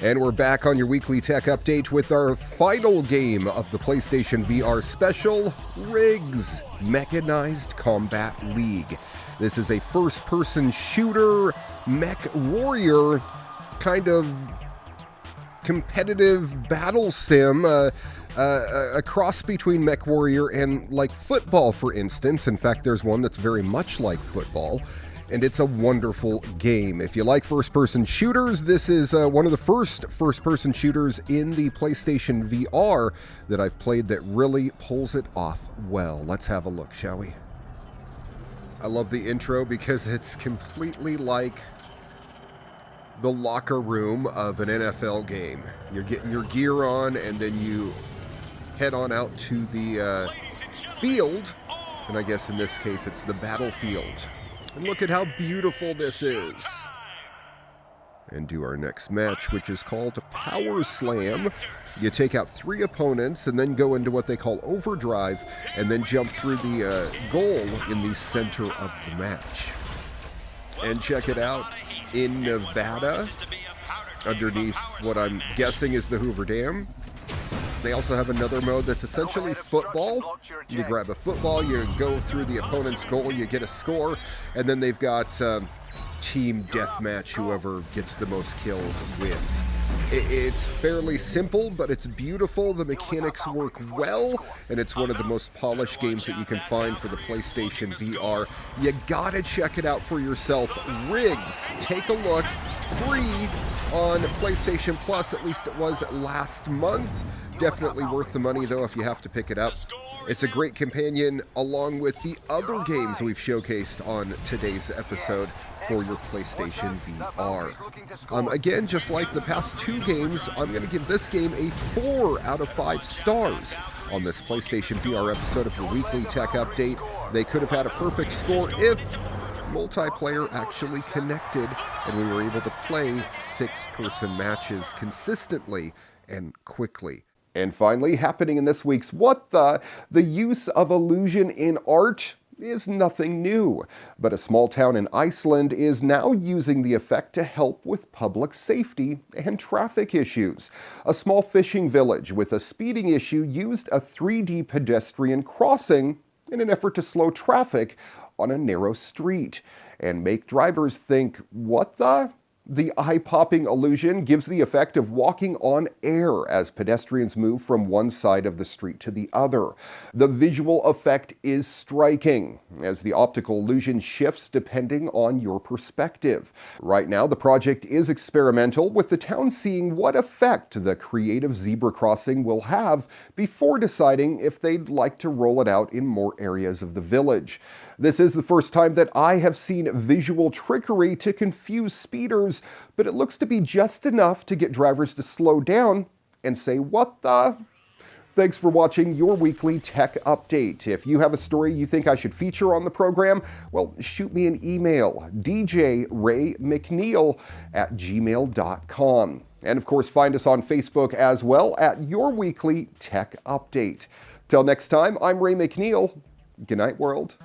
And we're back on your weekly tech update with our final game of the PlayStation VR special, RIGS, Mechanized Combat League. This is a first-person shooter, mech warrior, kind of competitive battle sim, a cross between Mech Warrior and like football, for instance. In fact, there's one that's very much like football, and it's a wonderful game. If you like first-person shooters, this is one of the first first-person shooters in the PlayStation VR that I've played that really pulls it off well. Let's have a look, shall we? I love the intro because it's completely like the locker room of an NFL game. You're getting your gear on, and then you head on out to the field, and I guess in this case it's the battlefield. And look at how beautiful this is. And do our next match, which is called Power Slam. You take out 3 opponents and then go into what they call overdrive, and then jump through the goal in the center of the match. And check it out, in Nevada, underneath what I'm guessing is the Hoover Dam. They also have another mode that's essentially football. You grab a football, you go through the opponent's goal, you get a score, and then they've got team deathmatch. Whoever gets the most kills wins. It's fairly simple, but it's beautiful. The mechanics work well, and it's one of the most polished games that you can find for the PlayStation VR. You gotta check it out for yourself. RIGS, take a look. Free on PlayStation Plus, at least it was last month. Definitely worth the money, though, if you have to pick it up. It's a great companion along with the other games we've showcased on today's episode for your PlayStation VR. Again, just like the past 2 games, I'm going to give this game a 4 out of 5 stars on this PlayStation VR episode of your weekly tech update. They could have had a perfect score if multiplayer actually connected and we were able to play 6-person matches consistently and quickly. And finally, happening in this week's What the use of illusion in art is nothing new, but a small town in Iceland is now using the effect to help with public safety and traffic issues. A small fishing village with a speeding issue used a 3D pedestrian crossing in an effort to slow traffic on a narrow street and make drivers think, what the? The eye-popping illusion gives the effect of walking on air as pedestrians move from one side of the street to the other. The visual effect is striking as the optical illusion shifts depending on your perspective. Right now, the project is experimental, with the town seeing what effect the creative zebra crossing will have before deciding if they'd like to roll it out in more areas of the village. This is the first time that I have seen visual trickery to confuse speeders, but it looks to be just enough to get drivers to slow down and say, what the? Thanks for watching your weekly tech update. If you have a story you think I should feature on the program, well, shoot me an email, djraymcneil@gmail.com. And of course, find us on Facebook as well at Your Weekly Tech Update. Till next time, I'm Ray McNeil. Good night, world.